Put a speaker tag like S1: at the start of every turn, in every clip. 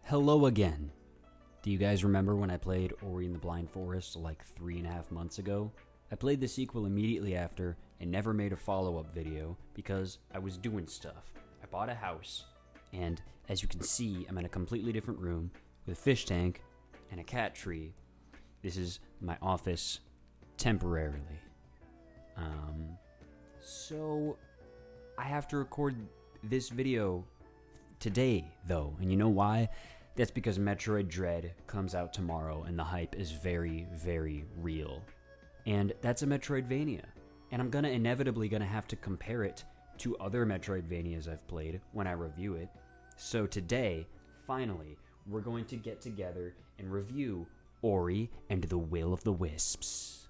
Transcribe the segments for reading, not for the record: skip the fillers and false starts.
S1: Hello again. Do you guys remember when I played Ori and the Blind Forest like 3.5 months ago? I played the sequel immediately after and never made a follow-up video because I was doing stuff. I bought a house, and as you can see, I'm in a completely different room with a fish tank and a cat tree. This is my office temporarily. So I have to record this video today, though, and you know why? That's because Metroid Dread comes out tomorrow, and the hype is very, very real. And that's a Metroidvania, and I'm inevitably gonna have to compare it to other Metroidvanias I've played when I review it. So today, finally, we're going to get together and review Ori and the Will of the Wisps.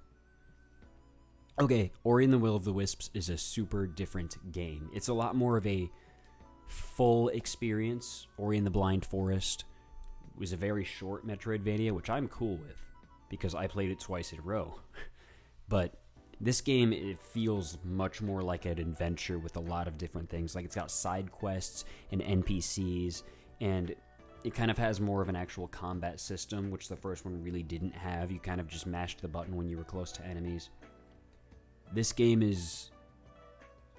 S1: Okay, Ori and the Will of the Wisps is a super different game. It's a lot more of a full experience. Ori and the Blind Forest was a very short Metroidvania, which I'm cool with because I played it twice in a row. But this game, it feels much more like an adventure with a lot of different things. Like, it's got side quests and NPCs, and it kind of has more of an actual combat system, which the first one really didn't have. You kind of just mashed the button when you were close to enemies. This game is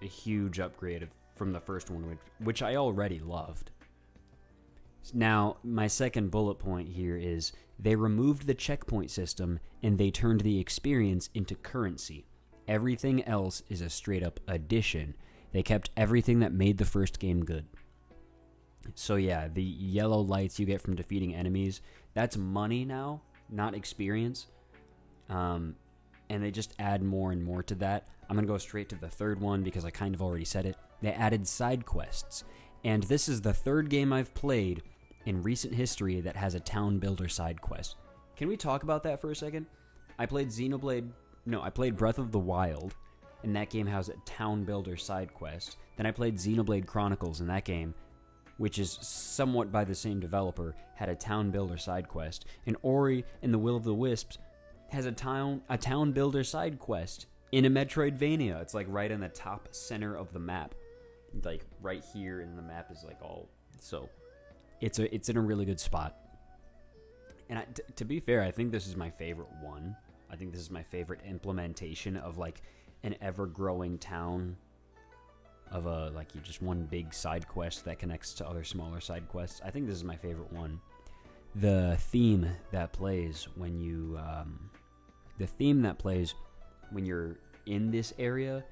S1: a huge upgrade from the first one, which I already loved. Now, my second bullet point here is they removed the checkpoint system and they turned the experience into currency. Everything else is a straight-up addition. They kept everything that made the first game good. So yeah, the yellow lights you get from defeating enemies, that's money now, not experience. And they just add more and more to that. I'm going to go straight to the third one because I kind of already said it. They added side quests. And this is the third game I've played in recent history that has a town builder side quest. Can we talk about that for a second? I played Breath of the Wild, and that game has a town builder side quest. Then I played Xenoblade Chronicles, and that game, which is somewhat by the same developer, had a town builder side quest. And Ori and the Will of the Wisps has a town builder side quest in a Metroidvania. It's like right in the top center of the map. Like right here in the map is like all, so it's in a really good spot. And to be fair, I think this is my favorite one. I think this is my favorite implementation of like an ever-growing town of you just one big side quest that connects to other smaller side quests. I think this is my favorite one. The theme that plays when you're in this area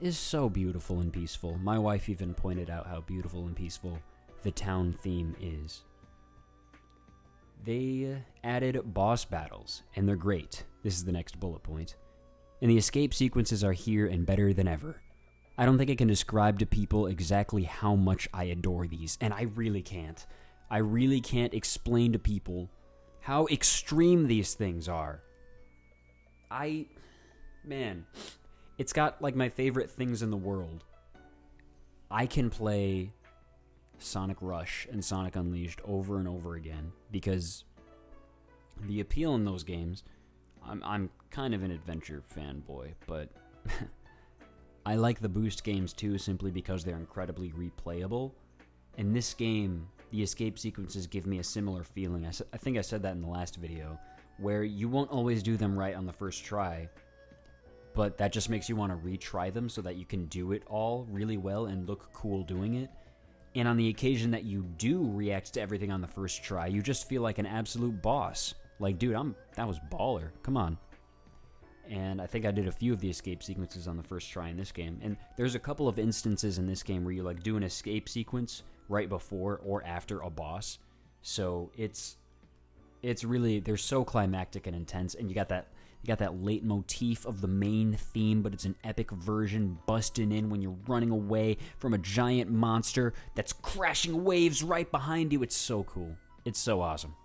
S1: is so beautiful and peaceful. My wife even pointed out how beautiful and peaceful the town theme is. They added boss battles, and they're great. This is the next bullet point. And the escape sequences are here and better than ever. I don't think I can describe to people exactly how much I adore these, and I really can't. I really can't explain to people how extreme these things are. Man, it's got like my favorite things in the world. I can play Sonic Rush and Sonic Unleashed over and over again because the appeal in those games, I'm kind of an adventure fanboy, but I like the boost games too simply because they're incredibly replayable. In this game, the escape sequences give me a similar feeling. I think I said that in the last video, where you won't always do them right on the first try, but that just makes you want to retry them so that you can do it all really well and look cool doing it. And on the occasion that you do react to everything on the first try, you just feel like an absolute boss. Like, dude, that was baller. Come on. And I think I did a few of the escape sequences on the first try in this game. And there's a couple of instances in this game where you like do an escape sequence right before or after a boss. So it's really, they're so climactic and intense, and you got that leitmotif of the main theme, but it's an epic version busting in when you're running away from a giant monster that's crashing waves right behind you. It's so cool. It's so awesome.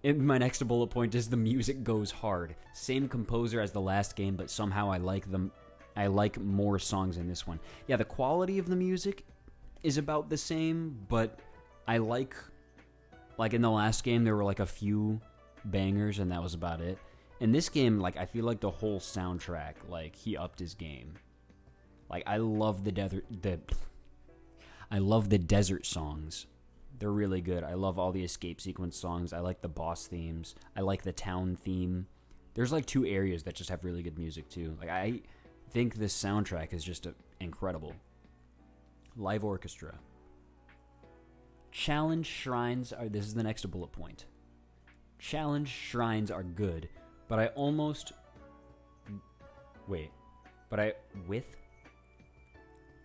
S1: And my next bullet point is the music goes hard. Same composer as the last game, but somehow I like more songs in this one. Yeah, the quality of the music is about the same, but I like in the last game there were like a few bangers and that was about it. In this game, like, I feel like the whole soundtrack, like, he upped his game. Like, I love the desert songs They're really good. I love all the escape sequence songs. I like the boss themes. I like the town theme. There's like 2 areas that just have really good music too. Like I think this soundtrack is just incredible. Live orchestra. Challenge shrines are... This is the next bullet point. Challenge shrines are good, but I almost... Wait. But I... With?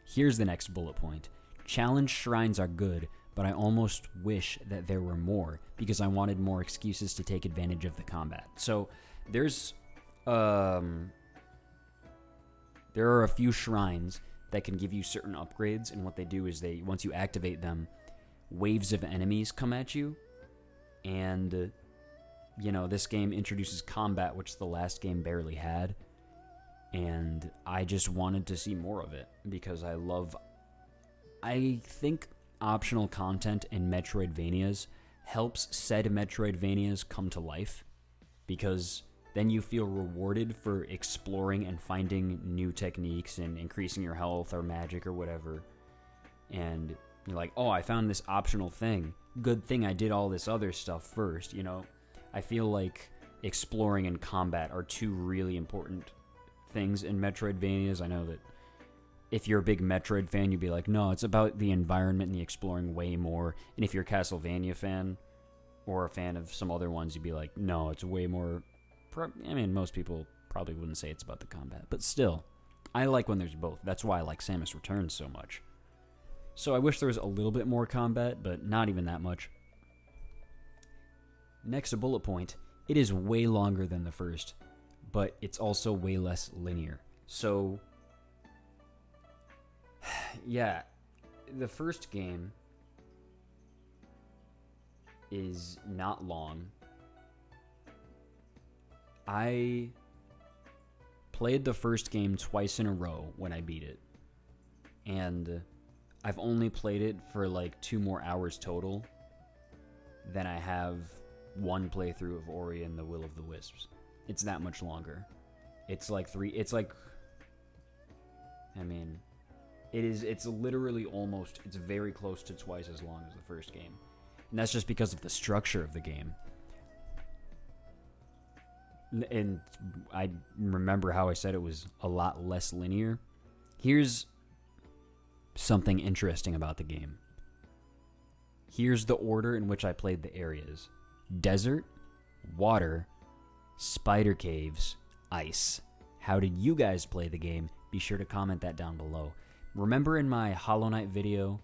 S1: Here's the next bullet point. Challenge shrines are good, but I almost wish that there were more, because I wanted more excuses to take advantage of the combat. So, there's... there are a few shrines that can give you certain upgrades, and what they do is once you activate them, waves of enemies come at you, and this game introduces combat, which the last game barely had, and I just wanted to see more of it, because I think optional content in Metroidvanias helps said Metroidvanias come to life, because then you feel rewarded for exploring and finding new techniques and increasing your health or magic or whatever. And you're like, oh, I found this optional thing. Good thing I did all this other stuff first, I feel like exploring and combat are 2 really important things in Metroidvanias. I know that if you're a big Metroid fan, you'd be like, no, it's about the environment and the exploring way more. And if you're a Castlevania fan or a fan of some other ones, you'd be like, no, it's way more... most people probably wouldn't say it's about the combat, but still, I like when there's both. That's why I like Samus Returns so much. So I wish there was a little bit more combat, but not even that much. Next bullet point, it is way longer than the first, but it's also way less linear. So, yeah, the first game is not long. I played the first game twice in a row when I beat it, and I've only played it for like 2 more hours total than I have one playthrough of Ori and the Will of the Wisps. It's that much longer. It's literally almost, it's very close to twice as long as the first game. And that's just because of the structure of the game. And I remember how I said it was a lot less linear. Here's something interesting about the game. Here's the order in which I played the areas: desert, water, spider caves, ice. How did you guys play the game? Be sure to comment that down below. Remember in my Hollow Knight video?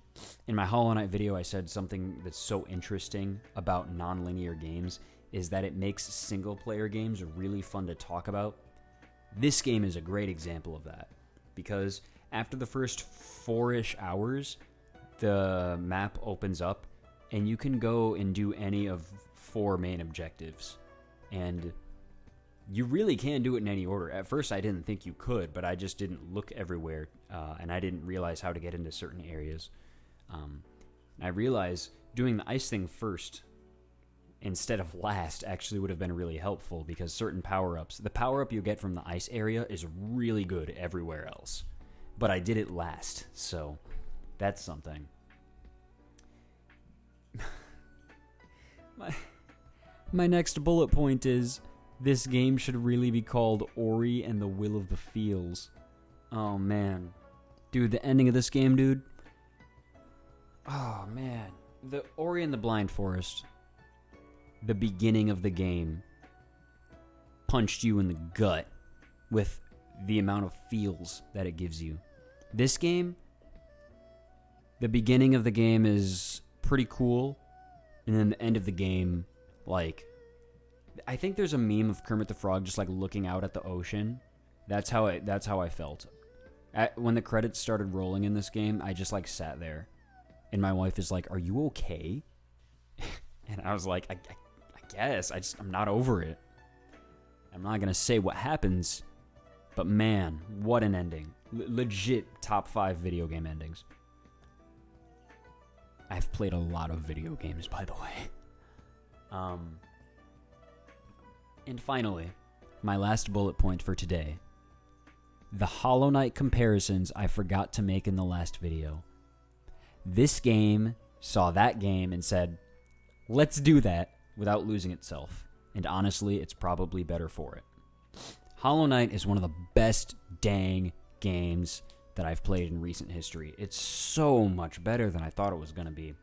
S1: In my Hollow Knight video, I said something that's so interesting about non-linear games is that it makes single-player games really fun to talk about. This game is a great example of that, because after the first 4-ish hours, the map opens up, and you can go and do any of 4 main objectives. And you really can do it in any order. At first, I didn't think you could, but I just didn't look everywhere, and I didn't realize how to get into certain areas. I realized doing the ice thing first instead of last actually would have been really helpful, because certain power-ups, the power-up you get from the ice area is really good everywhere else. But I did it last, so that's something. My next bullet point is, this game should really be called Ori and the Will of the Fields. Oh, man. Dude, the ending of this game, dude. Oh, man. The Ori and the Blind Forest, the beginning of the game, punched you in the gut with the amount of feels that it gives you. This game, the beginning of the game is pretty cool, and then the end of the game, like, I think there's a meme of Kermit the Frog just like looking out at the ocean. That's how I felt. When the credits started rolling in this game, I just like sat there, and my wife is like, "Are you okay?" And I was like, I guess I'm not over it. I'm not gonna say what happens, but man, what an ending! Legit top 5 video game endings. I've played a lot of video games, by the way. And finally, my last bullet point for today. The Hollow Knight comparisons I forgot to make in the last video. This game saw that game and said, let's do that without losing itself. And honestly, it's probably better for it. Hollow Knight is one of the best dang games that I've played in recent history. It's so much better than I thought it was going to be.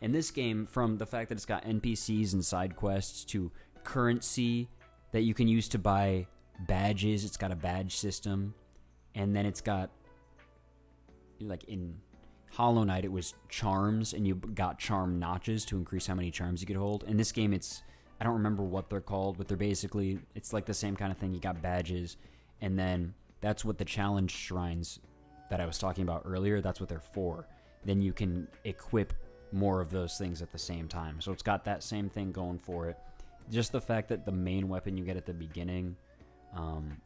S1: And this game, from the fact that it's got NPCs and side quests to currency that you can use to buy badges, it's got a badge system. And then it's got, like in Hollow Knight, it was charms, and you got charm notches to increase how many charms you could hold. In this game, I don't remember what they're called, but they're basically, it's like the same kind of thing. You got badges, and then that's what the challenge shrines that I was talking about earlier, that's what they're for. Then you can equip more of those things at the same time. So it's got that same thing going for it. Just the fact that the main weapon you get at the beginning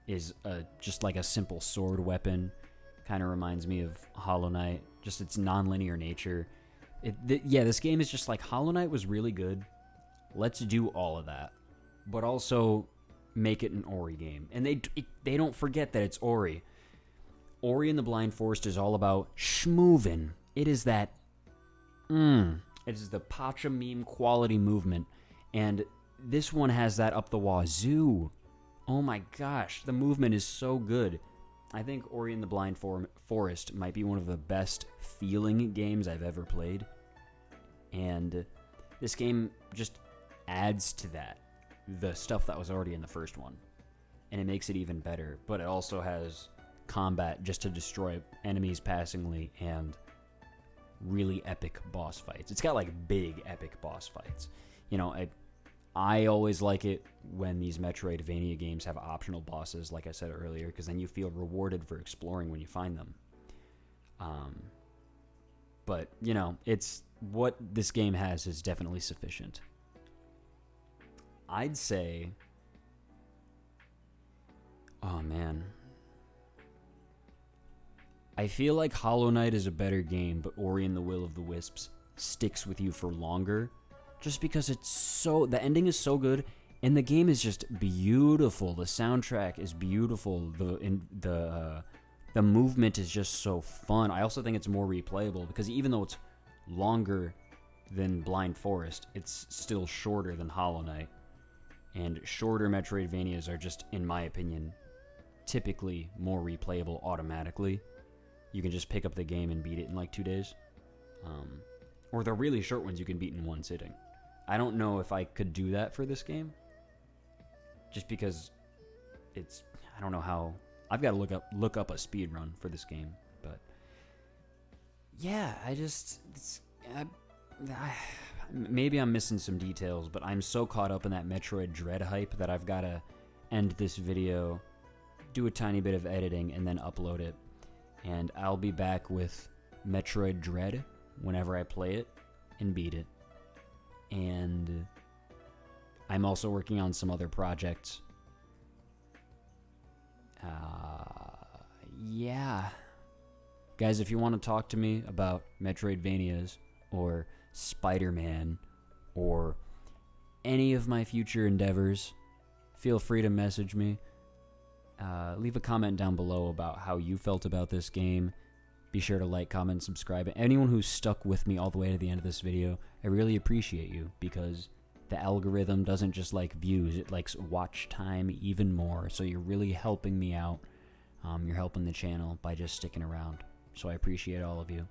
S1: is just like a simple sword weapon. Kind of reminds me of Hollow Knight. Just its non-linear nature. This game is just like, Hollow Knight was really good. Let's do all of that. But also make it an Ori game. And they don't forget that it's Ori. Ori and the Blind Forest is all about schmoovin'. It is that, it is the Pacha meme quality movement. And this one has that up the wazoo. Oh my gosh, the movement is so good. I think Ori and the Blind Forest might be one of the best feeling games I've ever played. And this game just adds to that, the stuff that was already in the first one. And it makes it even better. But it also has combat just to destroy enemies passingly and really epic boss fights. It's got like big epic boss fights. You know, I always like it when these Metroidvania games have optional bosses, like I said earlier, because then you feel rewarded for exploring when you find them. But, you know, it's what this game has is definitely sufficient. I'd say, oh man, I feel like Hollow Knight is a better game, but Ori and the Will of the Wisps sticks with you for longer. Just because the ending is so good, and the game is just beautiful. The soundtrack is beautiful. The movement is just so fun. I also think it's more replayable, because even though it's longer than Blind Forest, it's still shorter than Hollow Knight. And shorter Metroidvanias are just, in my opinion, typically more replayable automatically. You can just pick up the game and beat it in like 2 days. Or the really short ones you can beat in one sitting. I don't know if I could do that for this game. Just because I don't know how. I've got to look up a speed run for this game. But yeah, maybe I'm missing some details, but I'm so caught up in that Metroid Dread hype that I've got to end this video, do a tiny bit of editing, and then upload it. And I'll be back with Metroid Dread whenever I play it and beat it. And I'm also working on some other projects. Yeah. Guys, if you want to talk to me about Metroidvanias or Spider-Man or any of my future endeavors, feel free to message me. Leave a comment down below about how you felt about this game. Be sure to like, comment, subscribe. Anyone who's stuck with me all the way to the end of this video, I really appreciate you, because the algorithm doesn't just like views, it likes watch time even more. So you're really helping me out. You're helping the channel by just sticking around. So I appreciate all of you.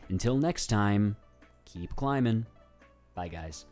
S1: Until next time, keep climbing. Bye, guys.